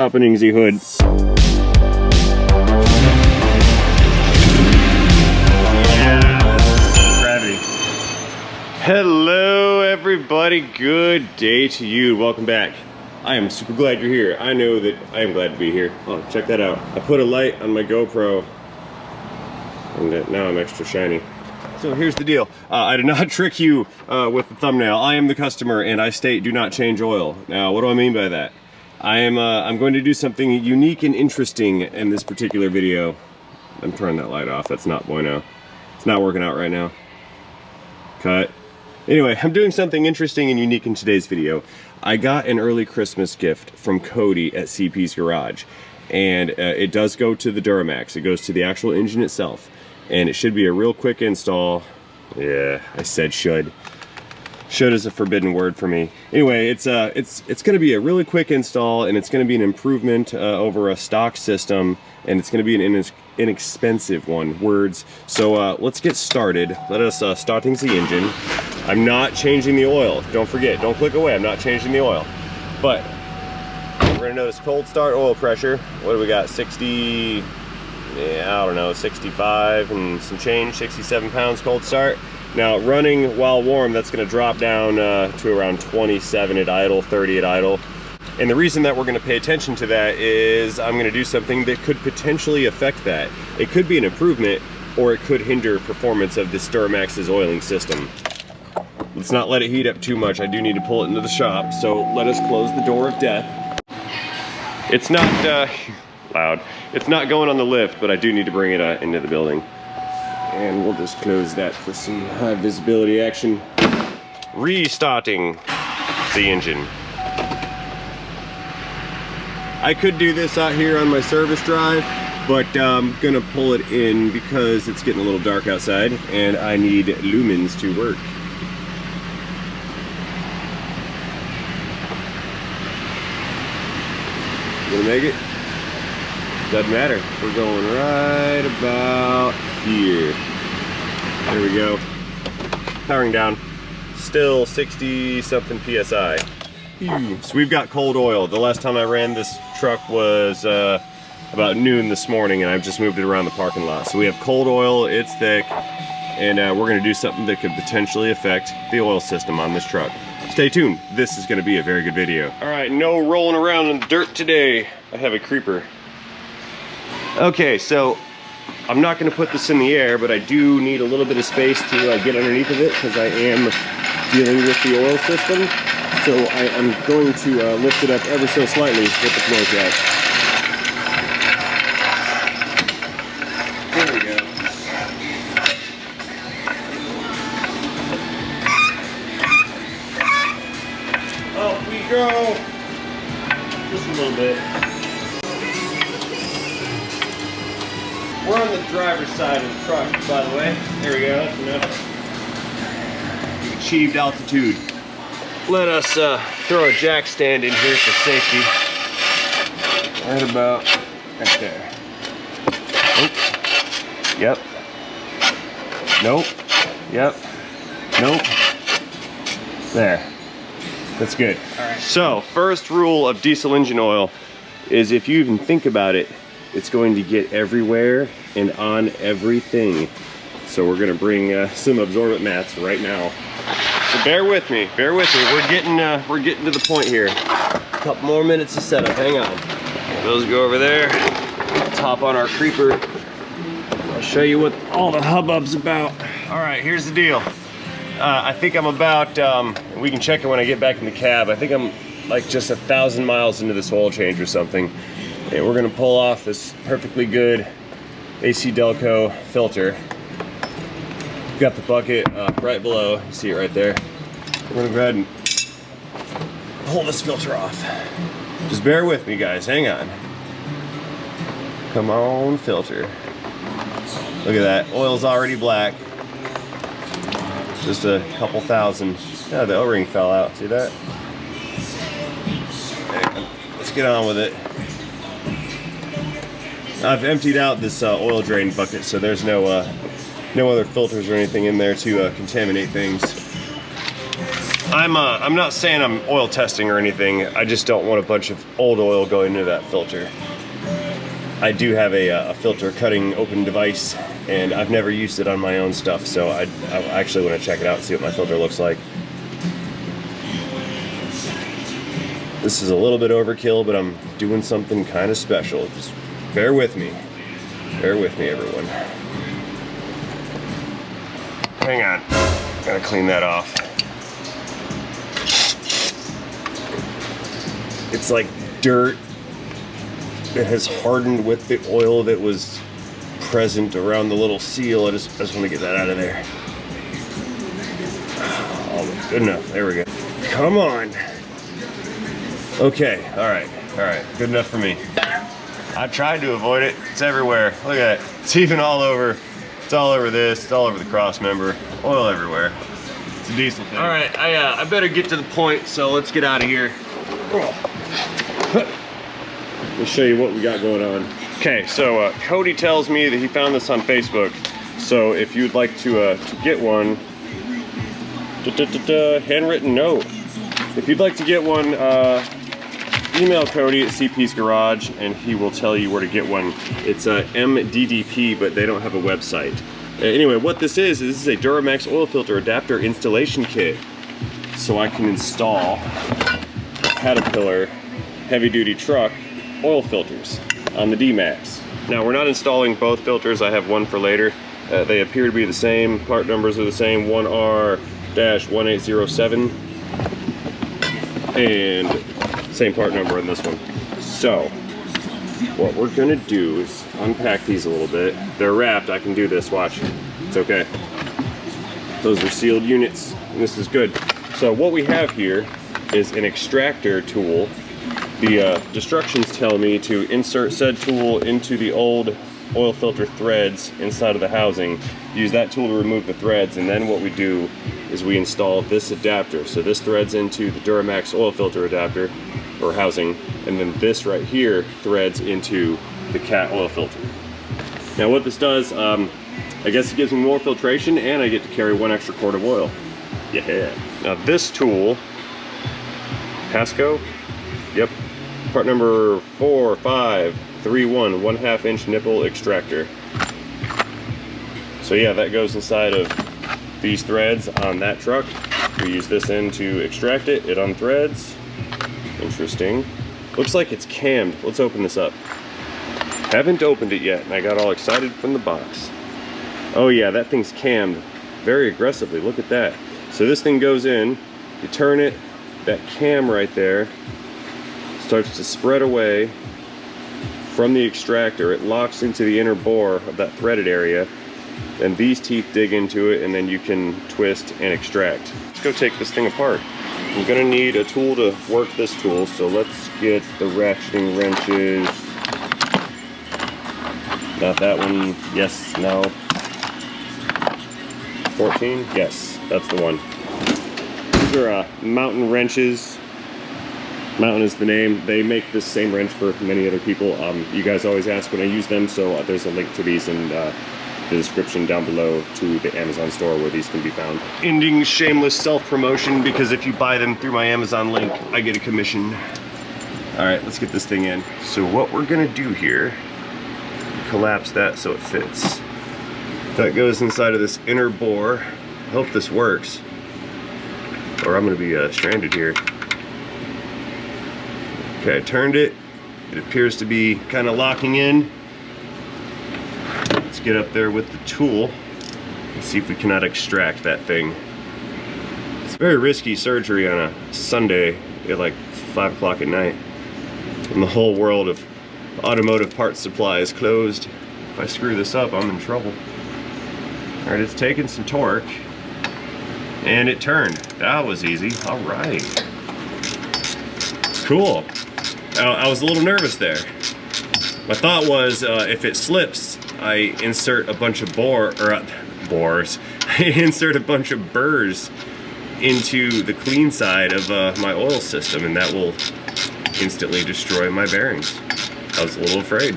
opening the hood. Gravity. Hello everybody, good day to you. Welcome back. I am super glad you're here. I know that I am glad to be here. Oh, check that out. I put a light on my GoPro and now I'm extra shiny. So here's the deal. I did not trick you with the thumbnail. I am the customer and I state do not change oil. Now, what do I mean by that? I'm going to do something unique and interesting in this particular video. I'm turning that light off. That's not bueno. It's not working out right now. Cut. Anyway, I'm doing something interesting and unique in today's video. I got an early Christmas gift from Cody at CP's Garage. And it does go to the Duramax. It goes to the actual engine itself. And it should be a real quick install. Yeah, I said should. Should is a forbidden word for me. Anyway, it's gonna be a really quick install, and it's gonna be an improvement over a stock system, and it's gonna be an inexpensive one. Words. So let's get started. Let us start things the engine. I'm not changing the oil. Don't forget, don't click away. I'm not changing the oil. But we're gonna notice cold start oil pressure. What do we got? 60. Yeah, I don't know, 65 and some change, 67 pounds cold start. Now running while warm, that's gonna drop down to around 27 at idle, 30 at idle. And the reason that we're gonna pay attention to that is I'm gonna do something that could potentially affect that. It could be an improvement, or it could hinder performance of this Duramax's oiling system. Let's not let it heat up too much. I do need to pull it into the shop, so let us close the door of death. It's not, loud. It's not going on the lift, but I do need to bring it into the building. And we'll just close that for some high visibility action. Restarting the engine. I could do this out here on my service drive, but I'm gonna pull it in because it's getting a little dark outside and I need lumens to work. You gonna make it? Doesn't matter. We're going right about here. There we go. Powering down. Still 60 something PSI. So we've got cold oil. The last time I ran this truck was about noon this morning, and I've just moved it around the parking lot. So we have cold oil, it's thick, and we're gonna do something that could potentially affect the oil system on this truck. Stay tuned. This is gonna be a very good video. All right, no rolling around in the dirt today. I have a creeper. Okay, so I'm not going to put this in the air, but I do need a little bit of space to get underneath of it because I am dealing with the oil system. So I'm going to lift it up ever so slightly with the floor jack. There we go. Up we go. Just a little bit. We're on the driver's side of the truck, by the way. There we go, that's enough. Achieved altitude. Let us throw a jack stand in here for safety. Right about right there. Nope. Yep. Nope. Yep. Nope. There. That's good. All right. So, first rule of diesel engine oil is if you even think about it, it's going to get everywhere and on everything. So we're gonna bring some absorbent mats right now. So bear with me, bear with me. We're getting to the point here. A couple more minutes of setup, hang on. Those go over there. Let's hop on our creeper. I'll show you what all the hubbub's about. All right, here's the deal. I think I'm about, we can check it when I get back in the cab. I think I'm like just 1,000 miles into this oil change or something. And we're gonna pull off this perfectly good AC Delco filter. Got the bucket right below, you see it right there. We're gonna go ahead and pull this filter off. Just bear with me guys, hang on. Come on, filter. Look at that, oil's already black. Just a couple thousand. Yeah, the O-ring fell out, see that? Okay, let's get on with it. I've emptied out this oil drain bucket, so there's no other filters or anything in there to contaminate things. I'm not saying I'm oil testing or anything. I just don't want a bunch of old oil going into that filter. I do have a filter cutting open device, and I've never used it on my own stuff, so I actually want to check it out and see what my filter looks like. This is a little bit overkill, but I'm doing something kind of special. Just bear with me. Bear with me, everyone. Hang on. Gotta clean that off. It's like dirt that has hardened with the oil that was present around the little seal. I just want to get that out of there. Oh, good enough. There we go. Come on. Okay. All right. Good enough for me. I tried to avoid it. It's everywhere. Look at it. It's even all over. It's all over this. It's all over the cross member. Oil everywhere. It's a diesel thing. All right. I better get to the point. So let's get out of here. Let me show you what we got going on. Okay, so Cody tells me that he found this on Facebook. So if you'd like to get one, handwritten note. If you'd like to get one, email Cody at CP's Garage, and he will tell you where to get one. It's MDDP, but they don't have a website. Anyway, what this is a Duramax oil filter adapter installation kit. So I can install a Caterpillar heavy-duty truck oil filters on the D-Max. Now, we're not installing both filters. I have one for later. They appear to be the same. Part numbers are the same, 1R-1807, and same part number in this one. So what we're gonna do is unpack these a little bit. They're wrapped. I can do this, watch. It's okay. Those are sealed units, and this is good. So what we have here is an extractor tool. The instructions tell me to insert said tool into the old oil filter threads inside of the housing. Use that tool to remove the threads, and then what we do is we install this adapter. So this threads into the Duramax oil filter adapter or housing, and then this right here threads into the Cat oil filter. Now what this does, I guess it gives me more filtration, and I get to carry 1 extra quart of oil. Yeah. Now this tool, Pasco, yep, part number 4531, 1/2 inch nipple extractor. So yeah, that goes inside of these threads on that truck. We use this end to extract it. It unthreads. Interesting. Looks like it's cammed. Let's open this up. Haven't opened it yet, and I got all excited from the box. Oh yeah, that thing's cammed very aggressively. Look at that. So this thing goes in, you turn it, that cam right there starts to spread away from the extractor. It locks into the inner bore of that threaded area, and these teeth dig into it, and then you can twist and extract. Let's go take this thing apart. I'm gonna need a tool to work this tool, so let's get the ratcheting wrenches. Not that one. Yes, no. 14? Yes, that's the one. These are Mountain wrenches. Mountain is the name. They make this same wrench for many other people. You guys always ask when I use them, so there's a link to these in the description down below to the Amazon store where these can be found. Ending shameless self-promotion, because if you buy them through my Amazon link, I get a commission. All right, let's get this thing in. So what we're gonna do here, collapse that so it fits. That goes inside of this inner bore. I hope this works, or I'm gonna be stranded here. Okay, I turned it. It appears to be kind of locking in. Let's get up there with the tool and see if we cannot extract that thing. It's very risky surgery on a Sunday at like 5 o'clock at night, and the whole world of automotive parts supply is closed. If I screw this up, I'm in trouble. All right, it's taking some torque, and it turned. That was easy. All right. Cool. I was a little nervous there. My thought was, if it slips, I insert a bunch of bores. I insert a bunch of burrs into the clean side of my oil system, and that will instantly destroy my bearings. I was a little afraid.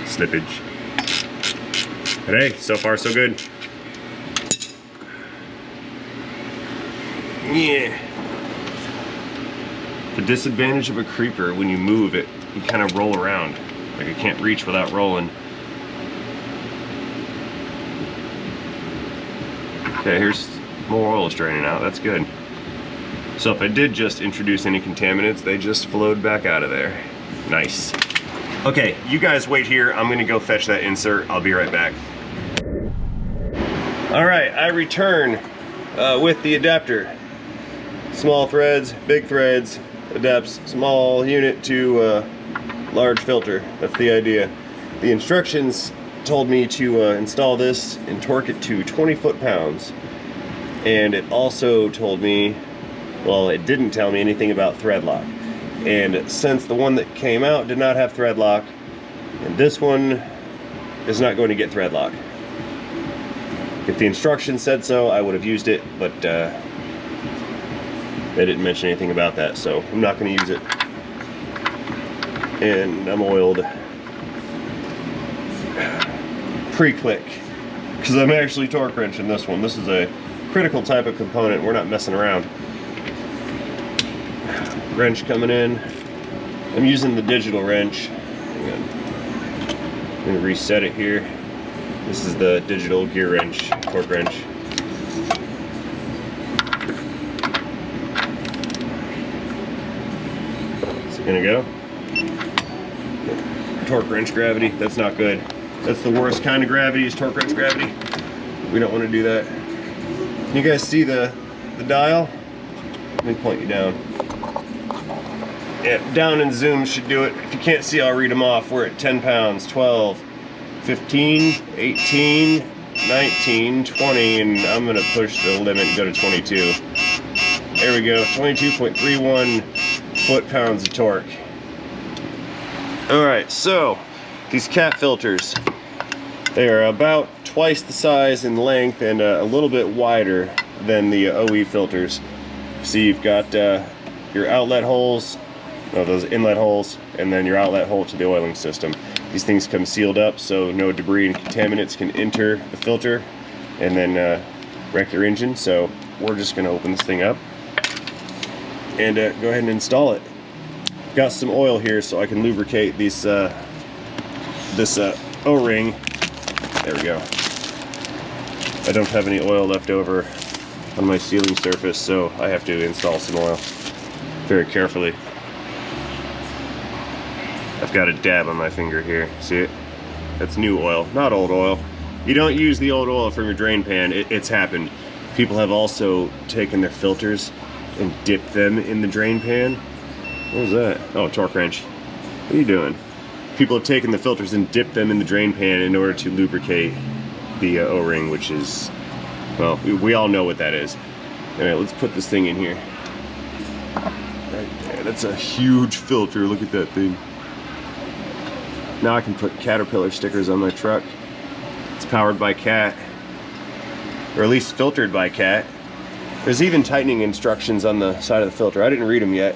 Slippage. But hey, so far so good. Yeah. The disadvantage of a creeper, when you move it, you kind of roll around. Like it can't reach without rolling. Okay, here's more oil draining out. That's good. So if I did just introduce any contaminants, they just flowed back out of there. Nice. Okay, you guys wait here. I'm gonna go fetch that insert. I'll be right back. All right, I return with the adapter. Small threads, big threads, adapts small unit to large filter. That's the idea. The instructions told me to install this and torque it to 20 foot-pounds. And it also told me, well, it didn't tell me anything about thread lock. And since the one that came out did not have thread lock, and this one is not going to get thread lock. If the instructions said so, I would have used it, but they didn't mention anything about that, so I'm not going to use it. And I'm oiled pre-click, because I'm actually torque wrenching this one. This is a critical type of component. We're not messing around. Wrench coming in. I'm using the digital wrench. Hang on. I'm going to reset it here. This is the digital gear wrench, torque wrench. Is it going to go? Torque wrench gravity, that's not good. That's the worst kind of gravity, is torque wrench gravity. We don't want to do that. Can you guys see the dial? Let me point you down. Yeah, down and zoom should do it. If you can't see, I'll read them off. We're at 10 pounds, 12, 15, 18, 19, 20, and I'm gonna push the limit and go to 22. There we go, 22.31 foot-pounds of torque. All right, so these cat filters, they are about twice the size in length and a little bit wider than the OE filters. So you've got your outlet holes, those inlet holes, and then your outlet hole to the oiling system. These things come sealed up so no debris and contaminants can enter the filter and then wreck your engine. So we're just going to open this thing up and go ahead and install it. Got some oil here so I can lubricate these this O-ring. There we go. I don't have any oil left over on my sealing surface, so I have to install some oil very carefully. I've got a dab on my finger here. See it? That's new oil, not old oil. You don't use the old oil from your drain pan. It's happened. People have also taken their filters and dipped them in the drain pan. What was that? Oh, torque wrench. What are you doing? People have taken the filters and dipped them in the drain pan in order to lubricate the O-ring, which is, well, we all know what that is. All right, let's put this thing in here. Right there. That's a huge filter. Look at that thing. Now I can put Caterpillar stickers on my truck. It's powered by Cat, or at least filtered by Cat. There's even tightening instructions on the side of the filter. I didn't read them yet.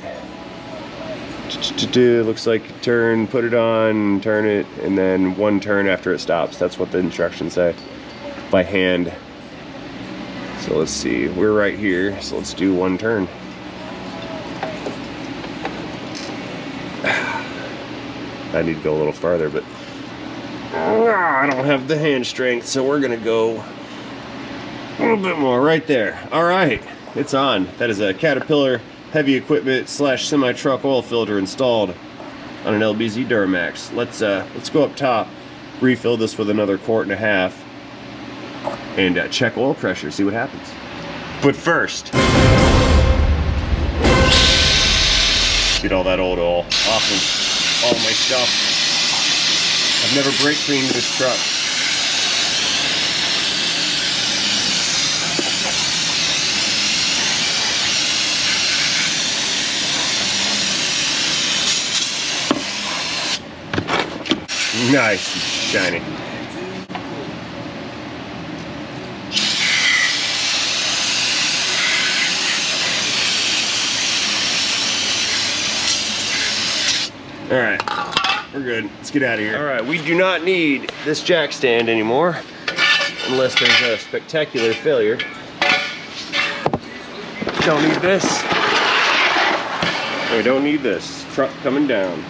Looks like turn, put it on, turn it, and then one turn after it stops. That's what the instructions say, by hand. So let's see, we're right here, so let's do one turn. I need to go a little farther, but I don't have the hand strength, so we're gonna go a little bit more right there. All right, it's on. That is a Caterpillar heavy equipment / semi-truck oil filter installed on an LBZ Duramax. Let's go up top, refill this with another 1.5 quarts, and check oil pressure, see what happens. But first, get all that old oil off of all my stuff. I've never brake cleaned this truck. Nice and shiny. All right, we're good. Let's get out of here. All right, we do not need this jack stand anymore unless there's a spectacular failure. Don't need this. We don't need this. Truck coming down.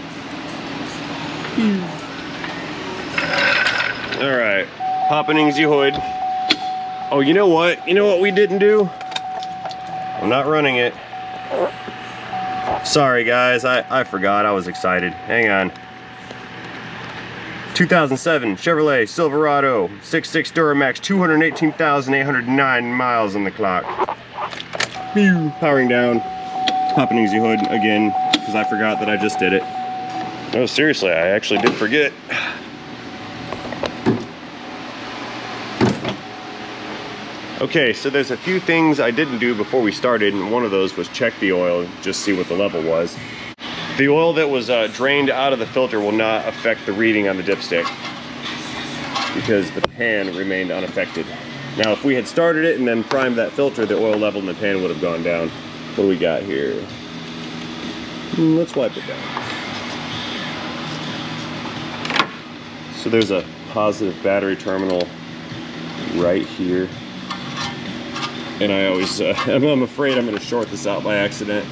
All right, popping Ingsy hood. Oh, you know what? You know what we didn't do? I'm not running it. Sorry guys, I forgot. I was excited. Hang on. 2007 Chevrolet Silverado 6.6 Duramax, 218,809 miles on the clock. Powering down. Popping Ingsy hood again because I forgot that I just did it. No, seriously, I actually did forget. Okay, so there's a few things I didn't do before we started, and one of those was check the oil, just see what the level was. The oil that was drained out of the filter will not affect the reading on the dipstick because the pan remained unaffected. Now, if we had started it and then primed that filter, the oil level in the pan would have gone down. What do we got here? Let's wipe it down. So there's a positive battery terminal right here. And I always, I'm afraid I'm gonna short this out by accident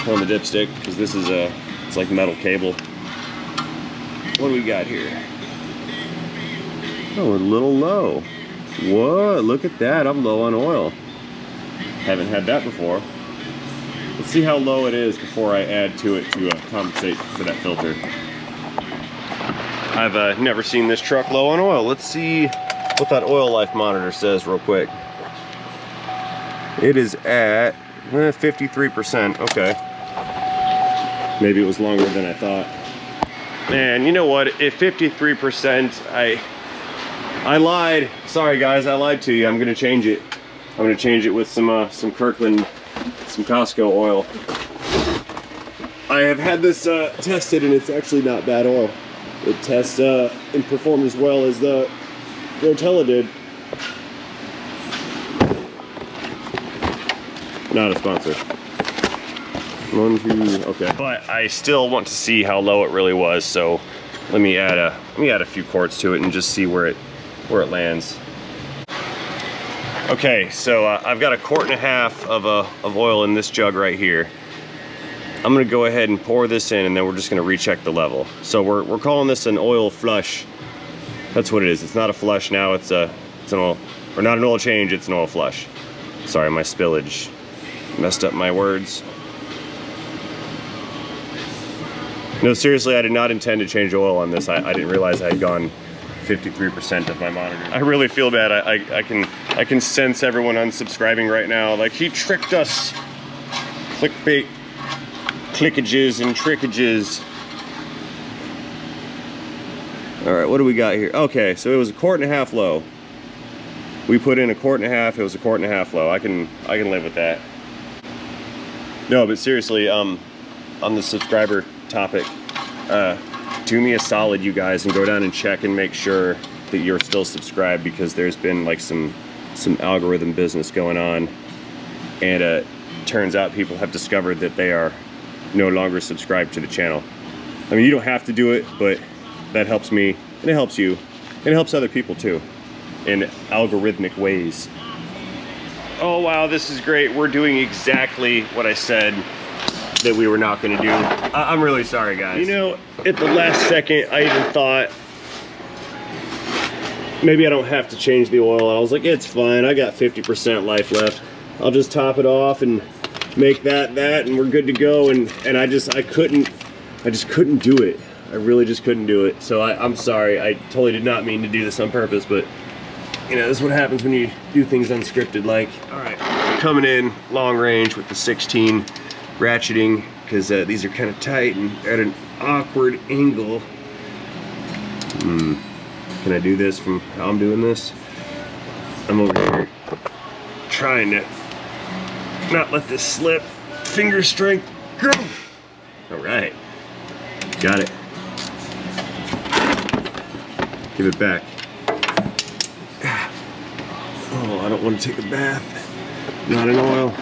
on the dipstick because this is it's like metal cable. What do we got here? Oh, we're a little low. Whoa, look at that, I'm low on oil. Haven't had that before. Let's see how low it is before I add to it to compensate for that filter. I've never seen this truck low on oil. Let's see what that oil life monitor says real quick. It is at 53%, okay. Maybe it was longer than I thought. Man, you know what, at 53%, I lied. Sorry guys, I lied to you. I'm gonna change it. I'm gonna change it with some Kirkland, some Costco oil. I have had this tested and it's actually not bad oil. It tests and performed as well as the Rotella did. Not a sponsor. One, two, okay. But I still want to see how low it really was, so let me add a few quarts to it and just see where it lands. Okay, so I've got 1.5 quarts of oil in this jug right here. I'm gonna go ahead and pour this in, and then we're just gonna recheck the level. So we're calling this an oil flush. That's what it is. It's not a flush now. It's an oil, or not an oil change. It's an oil flush. Sorry, my spillage messed up my words. No, seriously, I did not intend to change oil on this. I didn't realize I had gone 53% of my monitor. I really feel bad. I can sense everyone unsubscribing right now. Like, he tricked us. Clickbait, clickages and trickages. All right, what do we got here? Okay, so it was 1.5 quarts low. We put in 1.5 quarts. It was 1.5 quarts low. I can live with that. No, but seriously, on the subscriber topic, do me a solid, you guys, and go down and check and make sure that you're still subscribed, because there's been like some algorithm business going on, and turns out people have discovered that they are no longer subscribed to the channel. I mean, you don't have to do it, but that helps me, and it helps you, and it helps other people too, in algorithmic ways. Oh wow, this is great. We're doing exactly what I said that we were not going to do. I'm really sorry, guys. You know, at the last second, I even thought maybe I don't have to change the oil. I was like, it's fine. I got 50% life left. I'll just top it off and make that, and we're good to go. And I just couldn't do it. I really just couldn't do it. So I'm sorry. I totally did not mean to do this on purpose, but you know, this is what happens when you do things unscripted. Like, all right, coming in long range with the 16 ratcheting, because these are kind of tight and at an awkward angle. Can I do this from how I'm doing this? I'm over here trying to not let this slip. Finger strength, go! All right, got it. Give it back. Oh, I don't want to take a bath. Not in oil.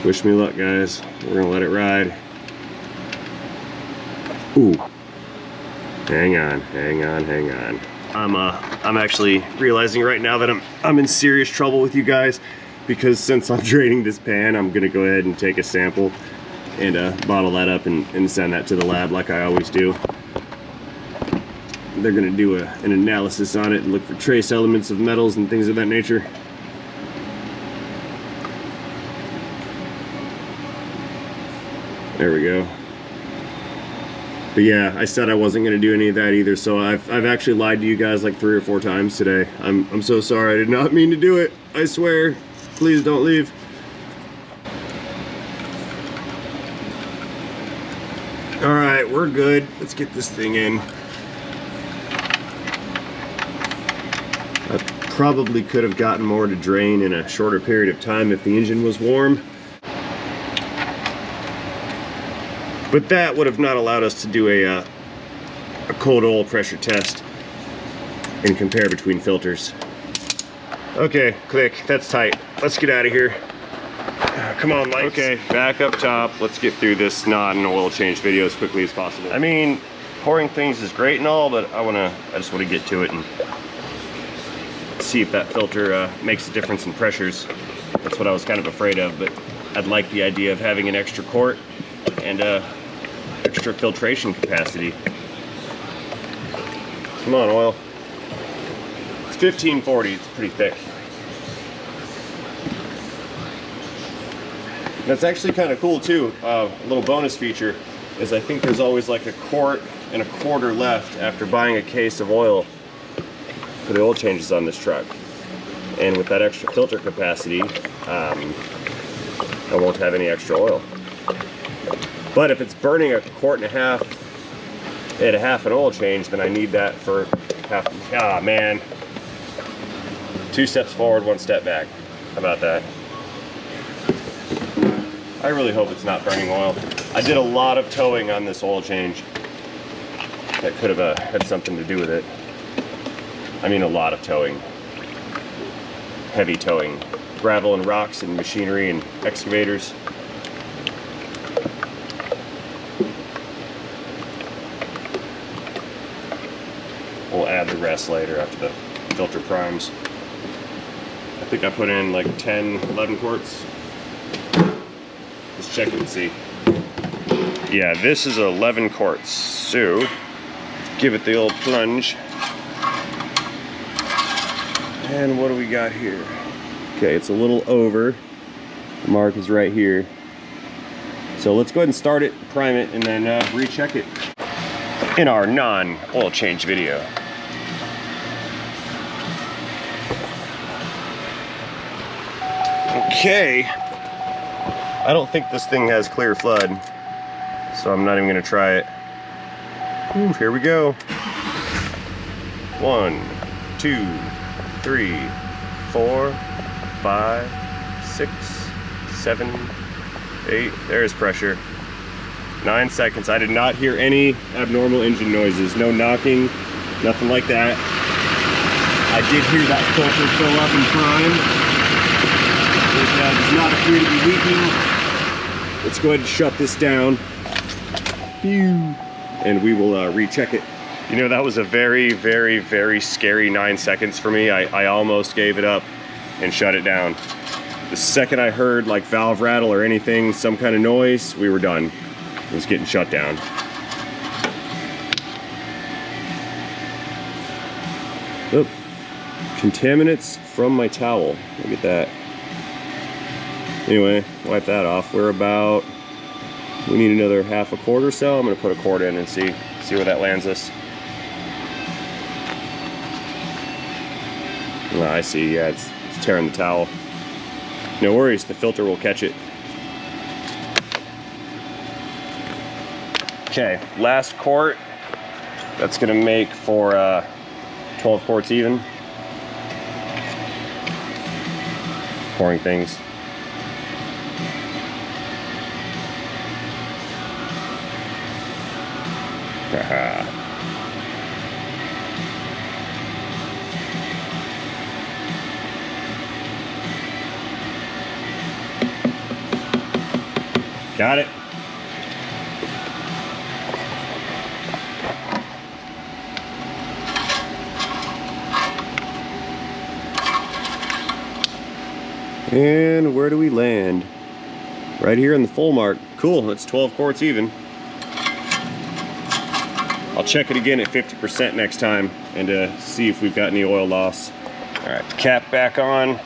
Wish me luck, guys. We're gonna let it ride. Ooh. Hang on, hang on, hang on. I'm actually realizing right now that I'm in serious trouble with you guys. because since I'm draining this pan, I'm gonna go ahead and take a sample and bottle that up and send that to the lab like I always do. They're gonna do an analysis on it and look for trace elements of metals and things of that nature. There we go. But yeah, I said I wasn't gonna do any of that either, so I've actually lied to you guys like 3 or 4 times today. I'm so sorry. I did not mean to do it. I swear. Please don't leave. All right, we're good. Let's get this thing in. I probably could have gotten more to drain in a shorter period of time if the engine was warm. But that would have not allowed us to do a cold oil pressure test and compare between filters. Okay, click, that's tight. Let's get out of here. Come on, Mike. Okay, back up top. Let's get through this not an oil change video as quickly as possible. I mean, pouring things is great and all, but I just want to get to it and see if that filter makes a difference in pressures. That's what I was kind of afraid of, but I'd like the idea of having an extra quart and extra filtration capacity. Come on, oil. It's 1540, it's pretty thick. That's actually kind of cool too. A little bonus feature is I think there's always like a quart and a quarter left after buying a case of oil for the oil changes on this truck. And with that extra filter capacity, I won't have any extra oil. But if it's burning a quart and a half at a half an oil change, then I need that for half. Ah, man. 2 steps forward, 1 step back. How about that? I really hope it's not burning oil. I did a lot of towing on this oil change. That could have had something to do with it. I mean, a lot of towing. Heavy towing. Gravel and rocks and machinery and excavators. We'll add the rest later after the filter primes. I think I put in like 10, 11 quarts. Let's check it and see. Yeah, this is 11 quarts. So, give it the old plunge. And what do we got here? Okay, it's a little over. The mark is right here. So let's go ahead and start it, prime it, and then recheck it in our non-oil change video. Okay. I don't think this thing has clear flood, so I'm not even gonna try it. Ooh, here we go. 1, 2, 3, 4, 5, 6, 7, 8. There's pressure. 9 seconds. I did not hear any abnormal engine noises. No knocking, nothing like that. I did hear that filter fill up and prime. It does not appear to be leaking. Let's go ahead and shut this down. And we will recheck it. You know, that was a very, very, very scary 9 seconds for me. I almost gave it up and shut it down. The second I heard like valve rattle or anything, some kind of noise, we were done. It was getting shut down. Oop. Contaminants from my towel. Look at that. Anyway, wipe that off. We need another half a quart or so. I'm gonna put a quart in and see where that lands us. Oh, I see, yeah, it's tearing the towel. No worries, the filter will catch it. Okay, last quart. That's gonna make for 12 quarts even. Pouring things. Got it. And where do we land? Right here in the full mark. Cool, it's 12 quarts even. I'll check it again at 50% next time and see if we've got any oil loss. All right, cap back on.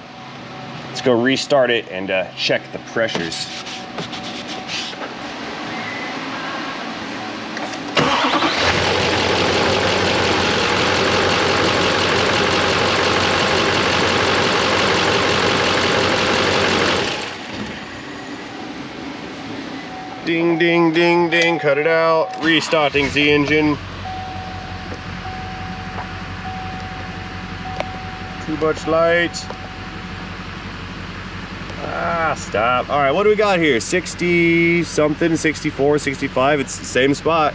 Let's go restart it and check the pressures. Ding, ding, ding, ding, cut it out. Restarting the engine. Too much light. Ah, stop. All right, what do we got here? 60 something, 64, 65. It's the same spot,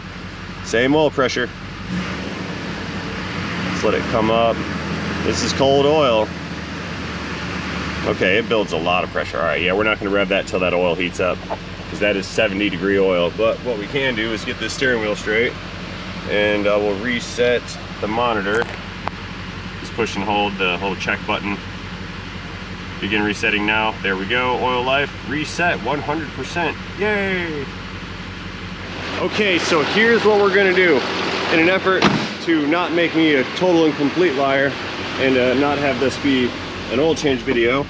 same oil pressure. Let's let it come up. This is cold oil. Okay, it builds a lot of pressure. All right, yeah, we're not gonna rev that till that oil heats up, because that is 70-degree oil. But what we can do is get this steering wheel straight, and I will reset the monitor. Just push and hold the whole check button. Begin resetting now. There we go. Oil life reset 100%. Yay! Okay, so here's what we're gonna do. In an effort to not make me a total and complete liar and not have this be an oil change video,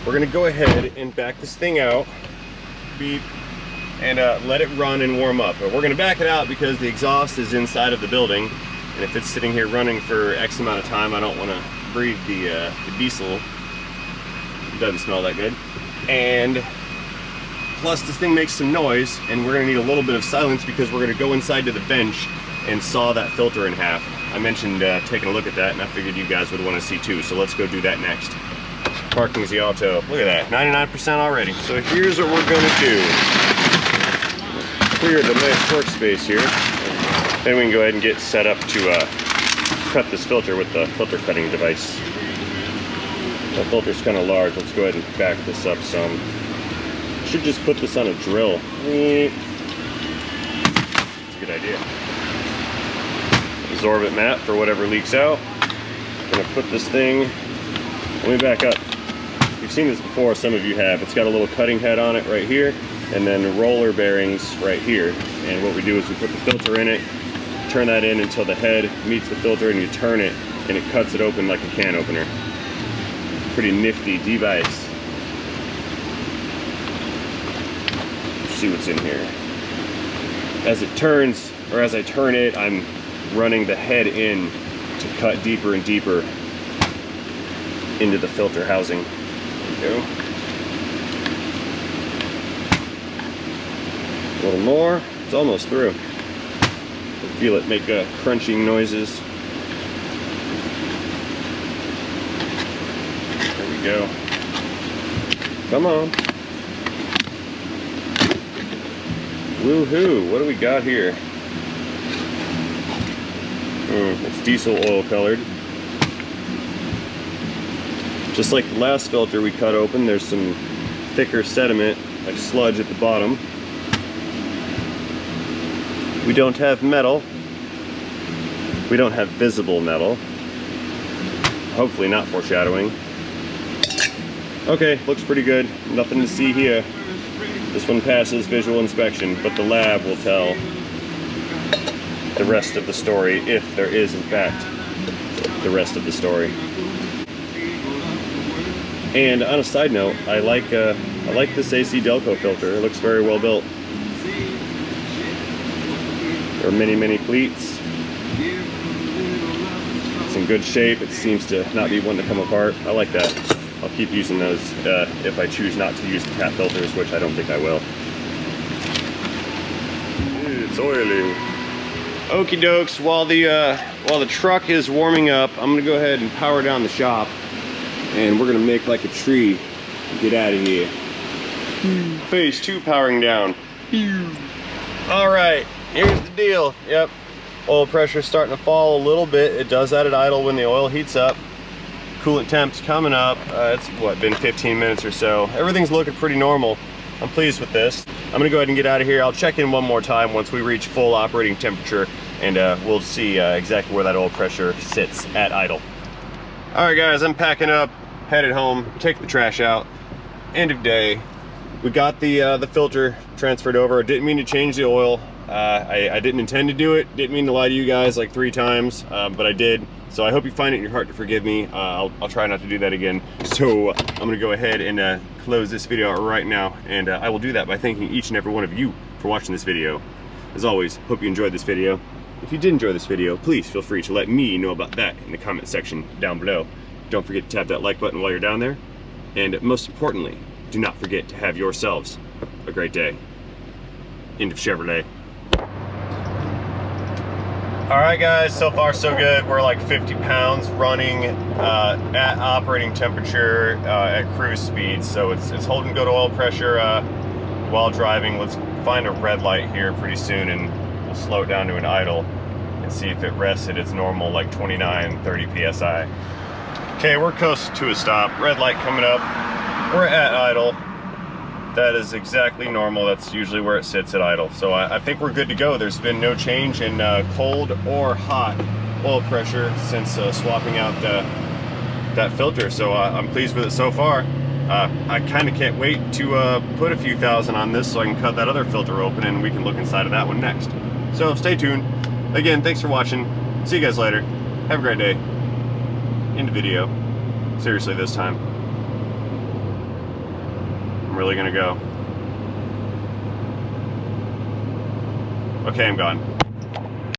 we're gonna go ahead and back this thing out. Beep. And let it run and warm up. But we're gonna back it out because the exhaust is inside of the building, and if it's sitting here running for X amount of time, I don't want to breathe the diesel. It doesn't smell that good. And plus this thing makes some noise, and we're gonna need a little bit of silence because we're gonna go inside to the bench and saw that filter in half. I mentioned taking a look at that, and I figured you guys would want to see too, so let's go do that next. Parking the auto. Look at that, 99% already. So here's what we're gonna do. Clear the nice workspace here. Then we can go ahead and get set up to cut this filter with the filter cutting device. The filter's kind of large. Let's go ahead and back this up some. Should just put this on a drill. It's a good idea. Absorbent mat for whatever leaks out. Gonna put this thing, let me back up. You've seen this before, some of you have. It's got a little cutting head on it right here, and then roller bearings right here. And what we do is we put the filter in it, turn that in until the head meets the filter, and you turn it, and it cuts it open like a can opener. Pretty nifty device. Let's see what's in here. As it turns, or as I turn it, I'm running the head in to cut deeper and deeper into the filter housing. There we go. A little more. It's almost through. I feel it make crunching noises. There we go. Come on. Woohoo! What do we got here? It's diesel oil colored. Just like the last filter we cut open, there's some thicker sediment, like sludge at the bottom. We don't have metal. We don't have visible metal. Hopefully not foreshadowing. Okay, looks pretty good. Nothing to see here. This one passes visual inspection, but the lab will tell the rest of the story, if there is in fact the rest of the story. And on a side note, I like this AC Delco filter. It looks very well built. There are many pleats. It's in good shape. It seems to not be one to come apart. I like that. I'll keep using those if I choose not to use the tap filters, which I don't think I will. It's oily. Okie dokes, while the truck is warming up, I'm gonna go ahead and power down the shop, and we're gonna make like a tree and get out of here. Phase 2 powering down. All right, here's the deal. Yep, oil pressure starting to fall a little bit. It does that at idle when the oil heats up. Coolant temp's coming up. It's what, been 15 minutes or so. Everything's looking pretty normal. I'm pleased with this. I'm gonna go ahead and get out of here. I'll check in one more time once we reach full operating temperature, and we'll see exactly where that oil pressure sits at idle. All right guys, I'm packing up, headed home, take the trash out. end of day. We got the filter transferred over. Didn't mean to change the oil. I didn't intend to do it. Didn't mean to lie to you guys like 3 times, but I did. So I hope you find it in your heart to forgive me. I'll try not to do that again. So I'm gonna go ahead and close this video right now, and I will do that by thanking each and every one of you for watching this video. As always, hope you enjoyed this video. If you did enjoy this video, please feel free to let me know about that in the comment section down below. Don't forget to tap that like button while you're down there. And most importantly, do not forget to have yourselves a great day. End of Chevrolet. All right, guys, so far so good. We're like 50 pounds running at operating temperature at cruise speed. So it's holding good oil pressure while driving. Let's find a red light here pretty soon, and we'll slow it down to an idle and see if it rests at its normal like 29, 30 PSI. Okay, we're close to a stop. Red light coming up. We're at idle. That is exactly normal. That's usually where it sits at idle. So I think we're good to go. There's been no change in cold or hot oil pressure since swapping out that filter. So I'm pleased with it so far. I kind of can't wait to put a few thousand on this so I can cut that other filter open and we can look inside of that one next. So stay tuned. Again, thanks for watching. See you guys later. Have a great day. End the video. Seriously this time. I'm really gonna go. Okay, I'm gone.